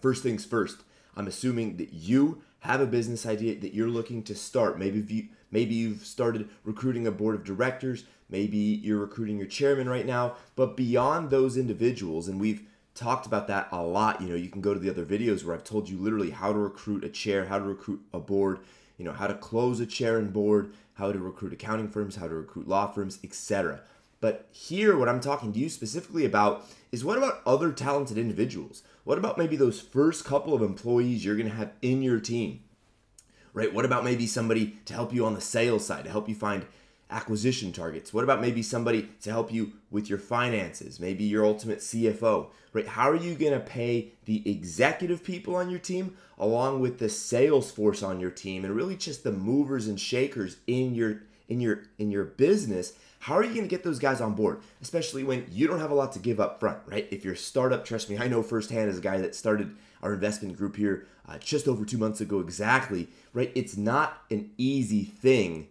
But first things first, I'm assuming that you have a business idea that you're looking to start. Maybe you've started recruiting a board of directors. Maybe you're recruiting your chairman right now. But beyond those individuals, and we've talked about that a lot. You can go to the other videos where I've told you literally how to recruit a chair, how to recruit a board, how to close a chair and board, how to recruit accounting firms, how to recruit law firms, etc. But here, what I'm talking to you specifically about is, what about other talented individuals? What about maybe those first couple of employees you're going to have in your team, right? What about maybe somebody to help you on the sales side, to help you find acquisition targets? What about maybe somebody to help you with your finances, maybe your ultimate CFO, right? How are you going to pay the executive people on your team along with the sales force on your team, and really just the movers and shakers in your business? How are you going to get those guys on board, especially when you don't have a lot to give up front, right? If you're a startup, trust me, I know firsthand as a guy that started our investment group here just over 2 months ago exactly, right? It's not an easy thing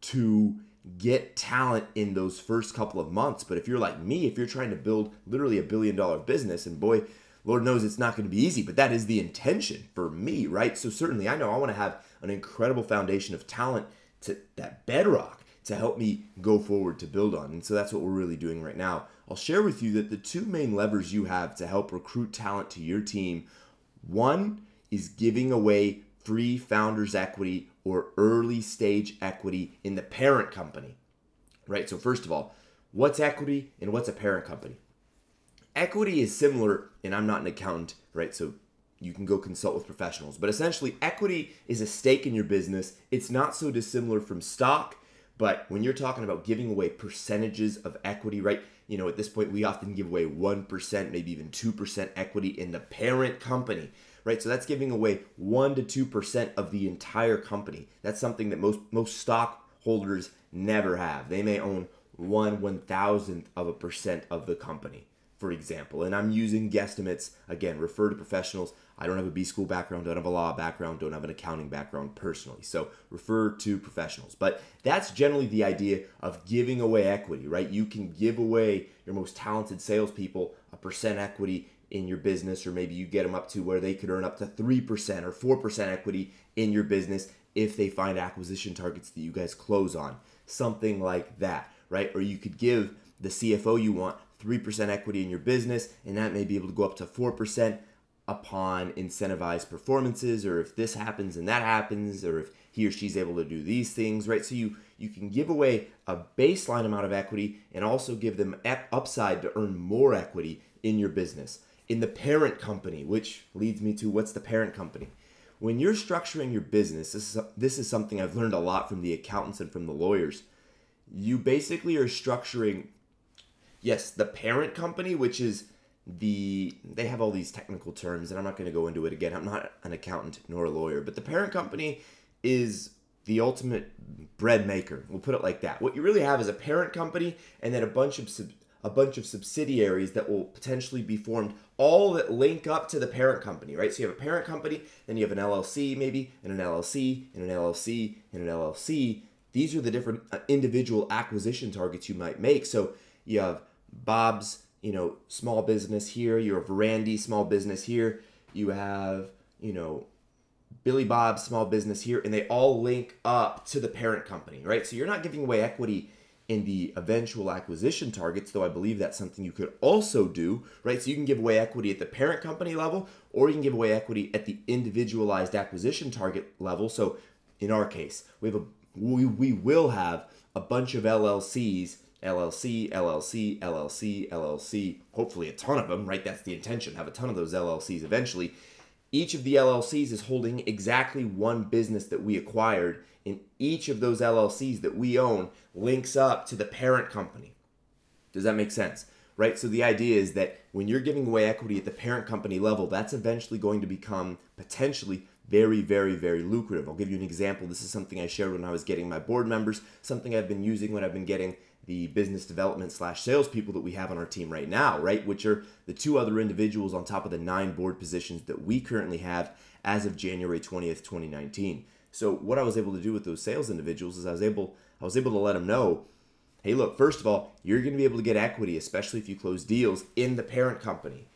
to get talent in those first couple of months. But if you're like me, if you're trying to build literally $1 billion business, and boy, Lord knows it's not going to be easy, but that is the intention for me, right? So certainly I know I want to have an incredible foundation of talent, to that bedrock, to help me go forward to build on. And so that's what we're really doing right now. I'll share with you that the two main levers you have to help recruit talent to your team, one is giving away free founders equity or early stage equity in the parent company, right? So first of all, what's equity and what's a parent company? Equity is similar, and I'm not an accountant, right? So you can go consult with professionals, but essentially equity is a stake in your business. It's not so dissimilar from stock. But when you're talking about giving away percentages of equity, right? At this point, we often give away 1%, maybe even 2% equity in the parent company, right? So that's giving away 1 to 2% of the entire company. That's something that most stockholders never have. They may own 1/1000th of a percent of the company, for example. And I'm using guesstimates. Again, refer to professionals. I don't have a B school background, don't have a law background, don't have an accounting background personally. So refer to professionals. But that's generally the idea of giving away equity, right? You can give away your most talented salespeople a percent equity in your business, or maybe you get them up to where they could earn up to 3% or 4% equity in your business if they find acquisition targets that you guys close on. Something like that, right? Or you could give the CFO you want 3% equity in your business, and that may be able to go up to 4% upon incentivized performances, or if this happens and that happens, or if he or she's able to do these things, right? So you can give away a baseline amount of equity and also give them upside to earn more equity in your business. In the parent company, which leads me to, what's the parent company? When you're structuring your business, this is something I've learned a lot from the accountants and from the lawyers. You basically are structuring, yes, the parent company, which is they have all these technical terms, and I'm not going to go into it again. I'm not an accountant nor a lawyer, but the parent company is the ultimate bread maker. We'll put it like that. What you really have is a parent company and then a bunch of subsidiaries that will potentially be formed, all that link up to the parent company, right? So you have a parent company, then you have an LLC maybe, and an LLC, and an LLC, and an LLC. These are the different individual acquisition targets you might make. So you have Bob's, small business here. You have Randy, small business here. You have, Billy Bob's small business here, and they all link up to the parent company, right? So you're not giving away equity in the eventual acquisition targets, though I believe that's something you could also do, right? So you can give away equity at the parent company level, or you can give away equity at the individualized acquisition target level. So in our case, we will have a bunch of LLCs, LLC, LLC, LLC, LLC, hopefully a ton of them, right? That's the intention, have a ton of those LLCs eventually. Each of the LLCs is holding exactly one business that we acquired, and each of those LLCs that we own links up to the parent company. Does that make sense? Right? So the idea is that when you're giving away equity at the parent company level, that's eventually going to become potentially very, very, very lucrative. I'll give you an example. This is something I shared when I was getting my board members, something I've been using when I've been getting the business development / salespeople that we have on our team right now, right? Which are the 2 other individuals on top of the 9 board positions that we currently have as of January 20th, 2019. So what I was able to do with those sales individuals is I was able to let them know, hey, look, first of all, you're going to be able to get equity, especially if you close deals in the parent company.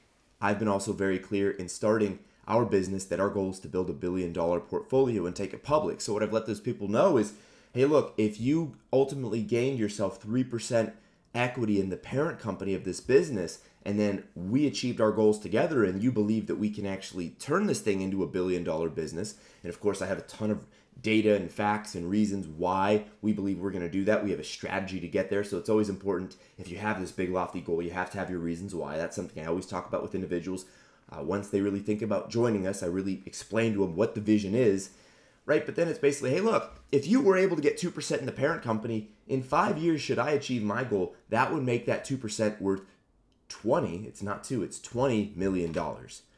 I've been also very clear in starting our business that our goal is to build $1 billion portfolio and take it public. So what I've let those people know is, hey, look, if you ultimately gained yourself 3% equity in the parent company of this business, and then we achieved our goals together, and you believe that we can actually turn this thing into $1 billion business. And of course, I have a ton of data and facts and reasons why we believe we're going to do that. We have a strategy to get there. So it's always important, if you have this big lofty goal, you have to have your reasons why. That's something I always talk about with individuals. Once they really think about joining us, I really explain to them what the vision is, right? But then it's basically, hey, look, if you were able to get 2% in the parent company, in 5 years, should I achieve my goal, that would make that 2% worth 20, it's not 2, it's $20 million,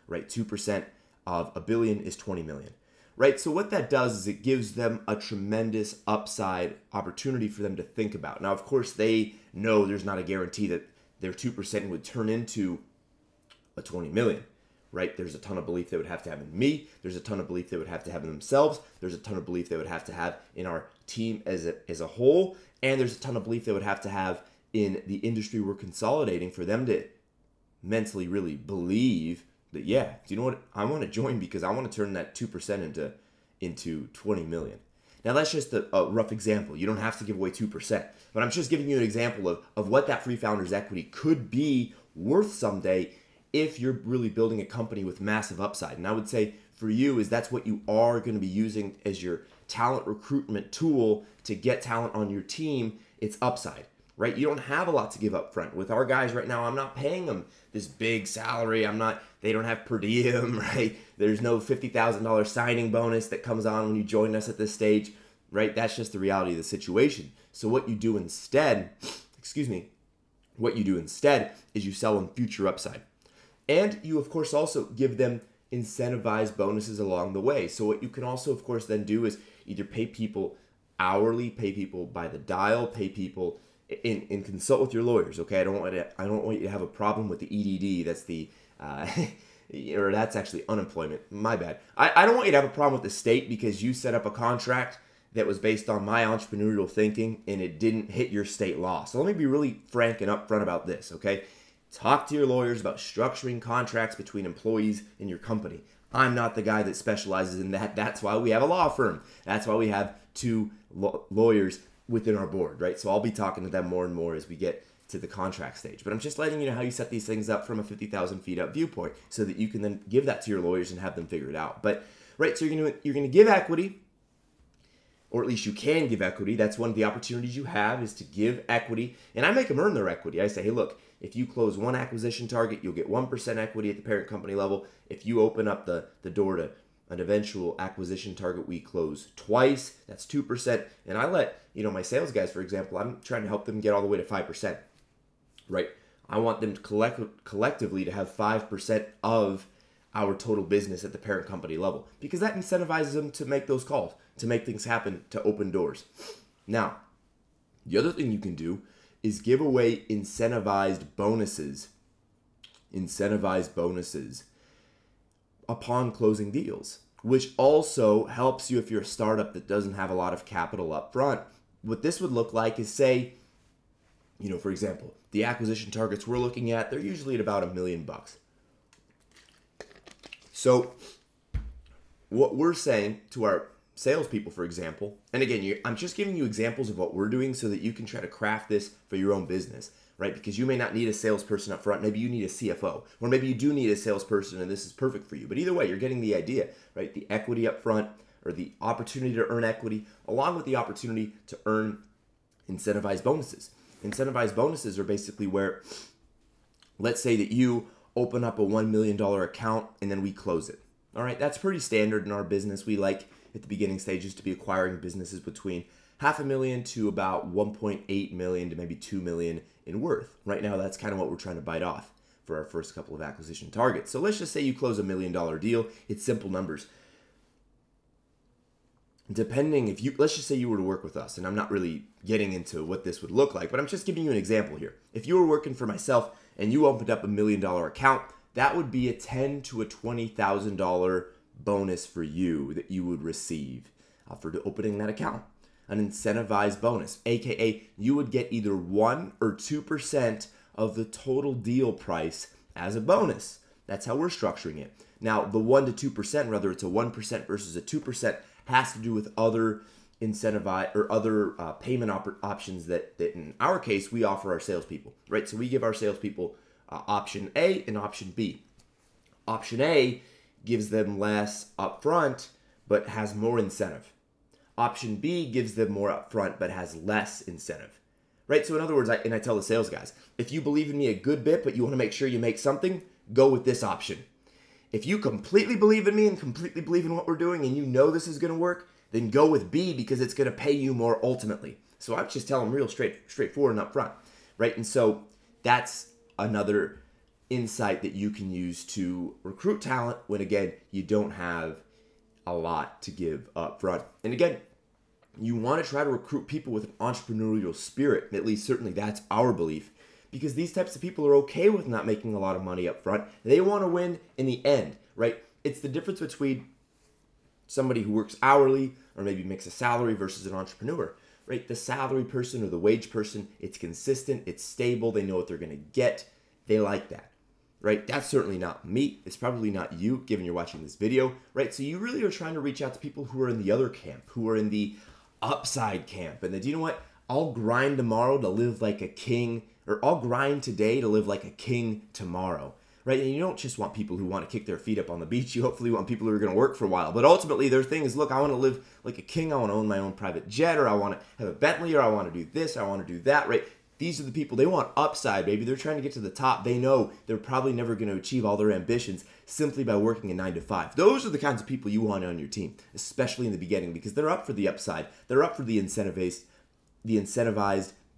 right? 2% of $1 billion is 20 million, right? So what that does is it gives them a tremendous upside opportunity for them to think about. Now, of course, they know there's not a guarantee that their 2% would turn into a 20 million, right? There's a ton of belief they would have to have in me. There's a ton of belief they would have to have in themselves. There's a ton of belief they would have to have in our team as a whole. And there's a ton of belief they would have to have in the industry we're consolidating for them to mentally really believe that, yeah, do you know what? I want to join because I want to turn that 2% into 20 million. Now, that's just a rough example. You don't have to give away 2%, but I'm just giving you an example of what that free founders equity could be worth someday if you're really building a company with massive upside. And I would say for you is that's what you are going to be using as your talent recruitment tool to get talent on your team. It's upside, right? You don't have a lot to give up front. With our guys right now, I'm not paying them this big salary. They don't have per diem, right? There's no $50,000 signing bonus that comes on when you join us at this stage, right? That's just the reality of the situation. So what you do instead, what you do instead is you sell them future upside. And you, of course, also give them incentivized bonuses along the way. So what you can also, of course, then do is either pay people hourly, pay people by the dial, pay people and consult with your lawyers. Okay, I don't want you to have a problem with the EDD. That's the or that's actually unemployment. My bad. I don't want you to have a problem with the state because you set up a contract that was based on my entrepreneurial thinking and it didn't hit your state law. So let me be really frank and upfront about this. Okay. Talk to your lawyers about structuring contracts between employees in your company. I'm not the guy that specializes in that. That's why we have a law firm. That's why we have two lawyers within our board, right? So I'll be talking to them more and more as we get to the contract stage. But I'm just letting you know how you set these things up from a 50,000 feet up viewpoint so that you can then give that to your lawyers and have them figure it out. But, right, so you're going to give equity, or at least you can give equity. That's one of the opportunities you have is to give equity. And I make them earn their equity. I say, hey, look, if you close one acquisition target, you'll get 1% equity at the parent company level. If you open up the door to an eventual acquisition target, we close twice. That's 2%. And I let, my sales guys, for example, I'm trying to help them get all the way to 5%, right? I want them to collectively to have 5% of our total business at the parent company level because that incentivizes them to make those calls, to make things happen, to open doors. Now, the other thing you can do is give away incentivized bonuses upon closing deals, which also helps you if you're a startup that doesn't have a lot of capital up front. What this would look like is, say, for example, the acquisition targets we're looking at, they're usually at about $1 million. So what we're saying to our salespeople, for example, and again, I'm just giving you examples of what we're doing so that you can try to craft this for your own business, right? Because you may not need a salesperson up front. Maybe you need a CFO, or maybe you do need a salesperson and this is perfect for you. But either way, you're getting the idea, right? The equity up front, or the opportunity to earn equity, along with the opportunity to earn incentivized bonuses. Incentivized bonuses are basically where, let's say that you open up a $1 million account and then we close it. All right, that's pretty standard in our business. We like at the beginning stages to be acquiring businesses between $500,000 to about 1.8 million to maybe 2 million in worth. Right now, that's kind of what we're trying to bite off for our first couple of acquisition targets. So let's just say you close $1 million deal. It's simple numbers. Let's just say you were to work with us, and I'm not really getting into what this would look like, but I'm just giving you an example here. If you were working for myself and you opened up $1 million account, that would be a $10,000 to a $20,000 bonus for you that you would receive for opening that account. An incentivized bonus, aka you would get either 1 or 2% of the total deal price as a bonus. That's how we're structuring it. Now, the 1 to 2%, whether it's a 1% versus a 2%, has to do with other other payment options that in our case we offer our salespeople, right? So we give our salespeople option A and option B. Option A gives them less upfront but has more incentive. Option B gives them more upfront but has less incentive, right? So in other words, I tell the sales guys, if you believe in me a good bit but you want to make sure you make something, go with this option. If you completely believe in me and completely believe in what we're doing and you know this is going to work, then go with B because it's going to pay you more ultimately. So I just tell them real straightforward and upfront, right? And so that's another insight that you can use to recruit talent when, again, you don't have a lot to give up front. And again, you want to try to recruit people with an entrepreneurial spirit. At least certainly that's our belief, because these types of people are okay with not making a lot of money up front. They want to win in the end, right? It's the difference between somebody who works hourly or maybe makes a salary versus an entrepreneur, right? The salary person or the wage person, it's consistent, it's stable, they know what they're going to get. They like that, right? That's certainly not me. It's probably not you, given you're watching this video, right? So you really are trying to reach out to people who are in the other camp, who are in the upside camp. And then, do you know what? I'll grind tomorrow to live like a king, or I'll grind today to live like a king tomorrow, right? And you don't just want people who want to kick their feet up on the beach. You hopefully want people who are going to work for a while. But ultimately, their thing is, look, I want to live like a king. I want to own my own private jet, or I want to have a Bentley, or I want to do this, or I want to do that, right? These are the people, they want upside, baby. They're trying to get to the top. They know they're probably never going to achieve all their ambitions simply by working a 9 to 5. Those are the kinds of people you want on your team, especially in the beginning, because they're up for the upside. They're up for the incentivized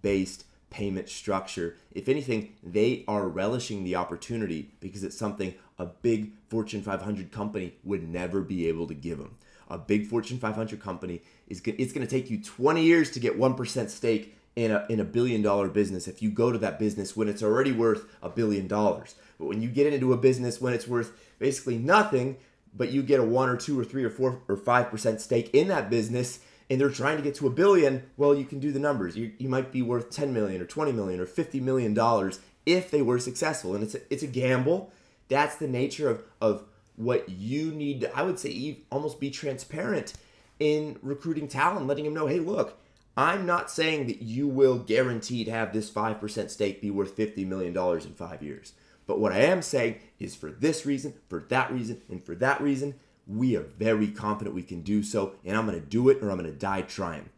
based payment structure. If anything, they are relishing the opportunity because it's something a big Fortune 500 company would never be able to give them. A big Fortune 500 company it's going to take you 20 years to get 1% stake in a $1 billion business if you go to that business when it's already worth $1 billion. But when you get into a business when it's worth basically nothing, but you get a 1 or 2 or 3 or 4 or 5% stake in that business, and they're trying to get to $1 billion, well, you can do the numbers. You might be worth $10 million or $20 million or $50 million if they were successful. And it's a gamble. That's the nature of what you need to, I would say, almost be transparent in recruiting talent, letting them know, hey, look, I'm not saying that you will guarantee to have this 5% stake be worth $50 million in 5 years. But what I am saying is for this reason, for that reason, and for that reason, we are very confident we can do so, and I'm going to do it or I'm going to die trying.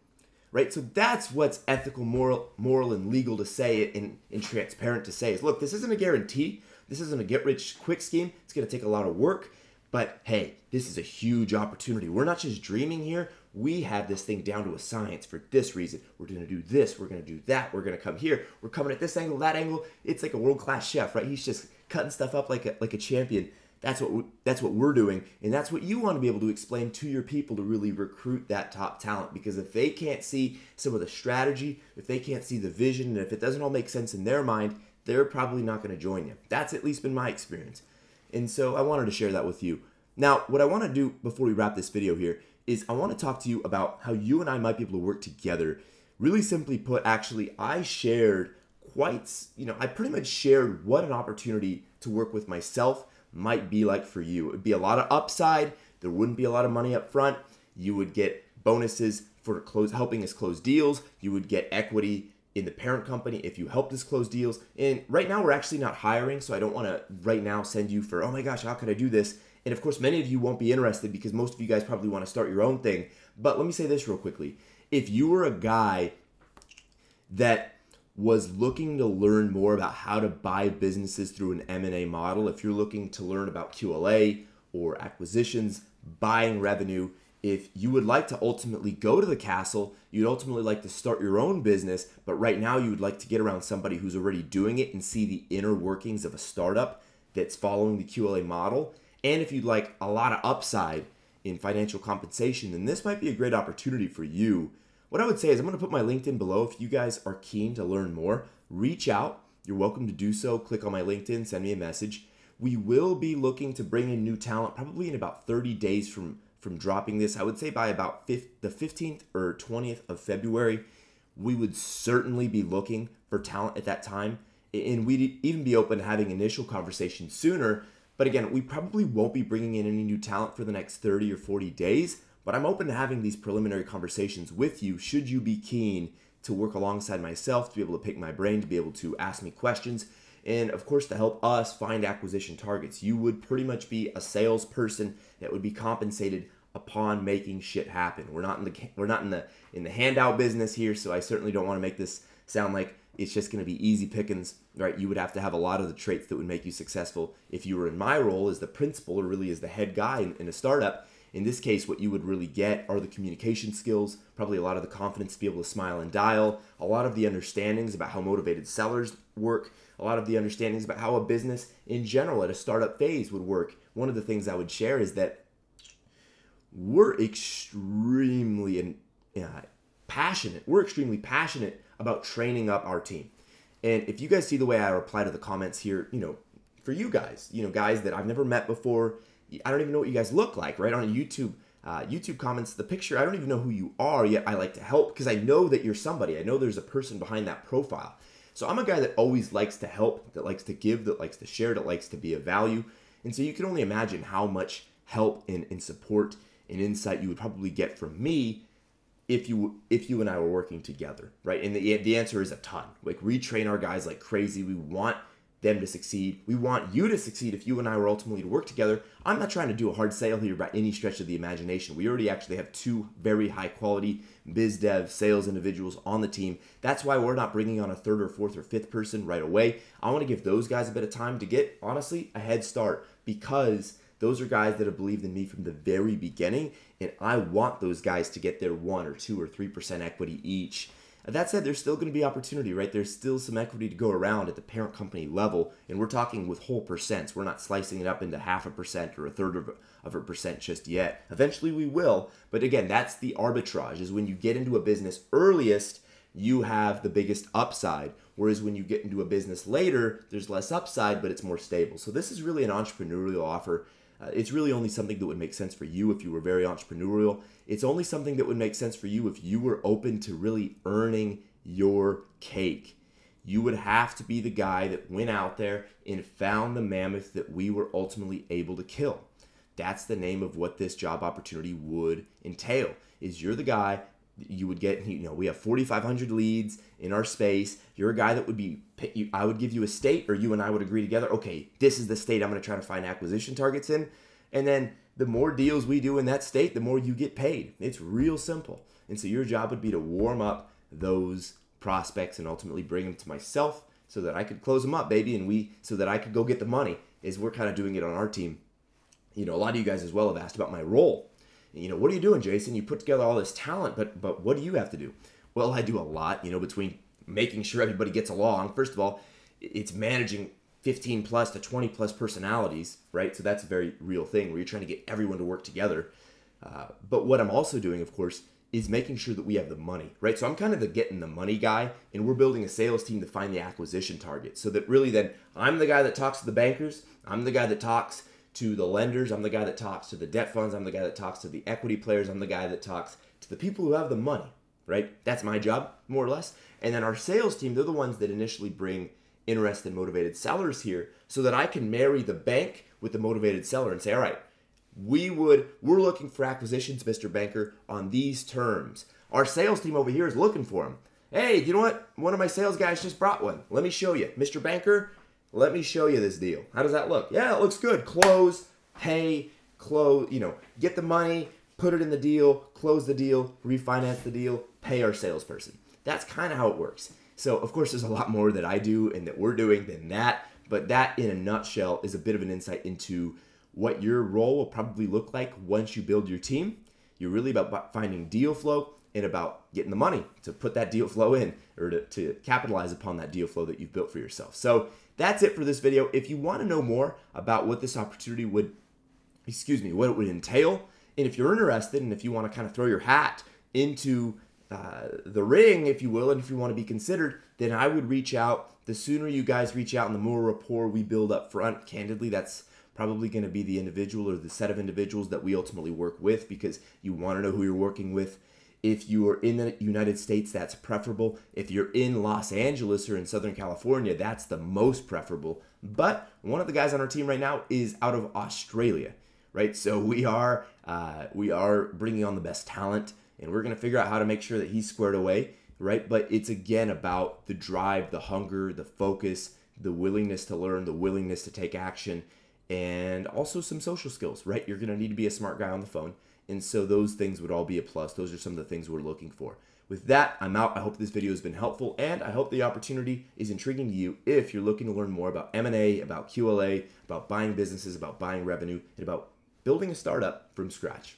Right? So that's what's ethical, moral, and legal to say and transparent to say is, look, this isn't a guarantee. This isn't a get-rich-quick scheme. It's going to take a lot of work. But hey, this is a huge opportunity. We're not just dreaming here. We have this thing down to a science for this reason. We're going to do this. We're going to do that. We're going to come here. We're coming at this angle, that angle. It's like a world-class chef, right? He's just cutting stuff up like a champion. That's what we're doing, and that's what you want to be able to explain to your people to really recruit that top talent. Because if they can't see some of the strategy, if they can't see the vision, and if it doesn't all make sense in their mind, they're probably not going to join you. That's at least been my experience. And so I wanted to share that with you. Now, what I want to do before we wrap this video here is I want to talk to you about how you and I might be able to work together. Really simply put, actually, I pretty much shared what an opportunity to work with myself might be like for you. It would be a lot of upside. There wouldn't be a lot of money up front. You would get bonuses for helping us close deals. You would get equity in the parent company if you helped us close deals. And right now we're actually not hiring, so I don't want to right now send you for, oh my gosh, how could I do this? And of course, many of you won't be interested because most of you guys probably want to start your own thing. But let me say this real quickly. If you were a guy that was looking to learn more about how to buy businesses through an M&A model, if you're looking to learn about QLA or acquisitions, buying revenue, if you would like to ultimately go to the castle, you'd ultimately like to start your own business, but right now you would like to get around somebody who's already doing it and see the inner workings of a startup that's following the QLA model, and if you'd like a lot of upside in financial compensation, then this might be a great opportunity for you. What I would say is I'm going to put my LinkedIn below. If you guys are keen to learn more, reach out. You're welcome to do so. Click on my LinkedIn, send me a message. We will be looking to bring in new talent probably in about 30 days from dropping this. I would say by about the 15th or 20th of February, we would certainly be looking for talent at that time. And we'd even be open to having initial conversations sooner. But again, we probably won't be bringing in any new talent for the next 30 or 40 days, but I'm open to having these preliminary conversations with you should you be keen to work alongside myself, to be able to pick my brain, to be able to ask me questions, and of course to help us find acquisition targets. You would pretty much be a salesperson that would be compensated upon making shit happen. We're not in the handout business here, so I certainly don't want to make this sound like it's just going to be easy pickings, right? You would have to have a lot of the traits that would make you successful if you were in my role as the principal or really as the head guy in a startup. In this case, what you would really get are the communication skills, probably a lot of the confidence to be able to smile and dial, a lot of the understandings about how motivated sellers work, a lot of the understandings about how a business in general at a startup phase would work. One of the things I would share is that we're extremely passionate. We're extremely passionate about training up our team. And if you guys see the way I reply to the comments here, for you guys, guys that I've never met before, I don't even know what you guys look like, right? On YouTube comments, the picture, I don't even know who you are, yet I like to help because I know that you're somebody. I know there's a person behind that profile. So I'm a guy that always likes to help, that likes to give, that likes to share, that likes to be of value. And so you can only imagine how much help and support and insight you would probably get from me if you and I were working together, right? And the answer is a ton. Like, we train our guys like crazy. We want them to succeed. We want you to succeed if you and I were ultimately to work together. I'm not trying to do a hard sale here by any stretch of the imagination. We already actually have 2 very high quality biz dev sales individuals on the team. That's why we're not bringing on a 3rd or 4th or 5th person right away. I want to give those guys a bit of time to get, honestly, a head start, because those are guys that have believed in me from the very beginning, and I want those guys to get their 1 or 2 or 3% equity each. That said, there's still going to be opportunity, right? There's still some equity to go around at the parent company level, and we're talking with whole percents. We're not slicing it up into 0.5% or 1/3 of a percent just yet. Eventually we will, but again, that's the arbitrage, is when you get into a business earliest, you have the biggest upside, whereas when you get into a business later, there's less upside, but it's more stable. So this is really an entrepreneurial offer. It's really only something that would make sense for you if you were very entrepreneurial. It's only something that would make sense for you if you were open to really earning your cake. You would have to be the guy that went out there and found the mammoth that we were ultimately able to kill. That's the name of what this job opportunity would entail, is you're the guy. You would get, we have 4,500 leads in our space. You're a guy that would be, I would give you a state, or you and I would agree together, okay, this is the state I'm going to try to find acquisition targets in. And then the more deals we do in that state, the more you get paid. It's real simple. And so your job would be to warm up those prospects and ultimately bring them to myself so that I could close them up, baby. And so that I could go get the money, is we're kind of doing it on our team. A lot of you guys as well have asked about my role. What are you doing, Jason? You put together all this talent, but what do you have to do? Well, I do a lot, between making sure everybody gets along. First of all, it's managing 15 plus to 20 plus personalities, right? So that's a very real thing where you're trying to get everyone to work together. But what I'm also doing, of course, is making sure that we have the money, right? So I'm kind of the getting the money guy, and we're building a sales team to find the acquisition target, so that really then I'm the guy that talks to the bankers. I'm the guy that talks to the lenders. I'm the guy that talks to the debt funds. I'm the guy that talks to the equity players. I'm the guy that talks to the people who have the money, right? That's my job, more or less. And then our sales team, they're the ones that initially bring interested, motivated sellers here, so that I can marry the bank with the motivated seller and say, all right, we're looking for acquisitions, Mr. Banker, on these terms. Our sales team over here is looking for them. Hey, you know what? One of my sales guys just brought one. Let me show you. Mr. Banker, let me show you this deal. How does that look? Yeah, it looks good. Close, pay, get the money, put it in the deal, close the deal, refinance the deal, pay our salesperson. That's kind of how it works. So, of course, there's a lot more that I do and that we're doing than that, but that in a nutshell is a bit of an insight into what your role will probably look like once you build your team. You're really about finding deal flow and about getting the money to put that deal flow in, or to capitalize upon that deal flow that you've built for yourself. So that's it for this video. If you want to know more about what this opportunity what it would entail, and if you're interested, and if you want to kind of throw your hat into the ring, if you will, and if you want to be considered, then I would reach out. The sooner you guys reach out and the more rapport we build up front, candidly, that's probably going to be the individual or the set of individuals that we ultimately work with, because you want to know who you're working with. If you are in the United States, that's preferable. If you're in Los Angeles or in Southern California, that's the most preferable. But one of the guys on our team right now is out of Australia, right? So we are bringing on the best talent, and we're going to figure out how to make sure that he's squared away, right? But it's again about the drive, the hunger, the focus, the willingness to learn, the willingness to take action, and also some social skills, right? You're going to need to be a smart guy on the phone. And so those things would all be a plus. Those are some of the things we're looking for. With that, I'm out. I hope this video has been helpful, and I hope the opportunity is intriguing to you if you're looking to learn more about M&A, about QLA, about buying businesses, about buying revenue, and about building a startup from scratch.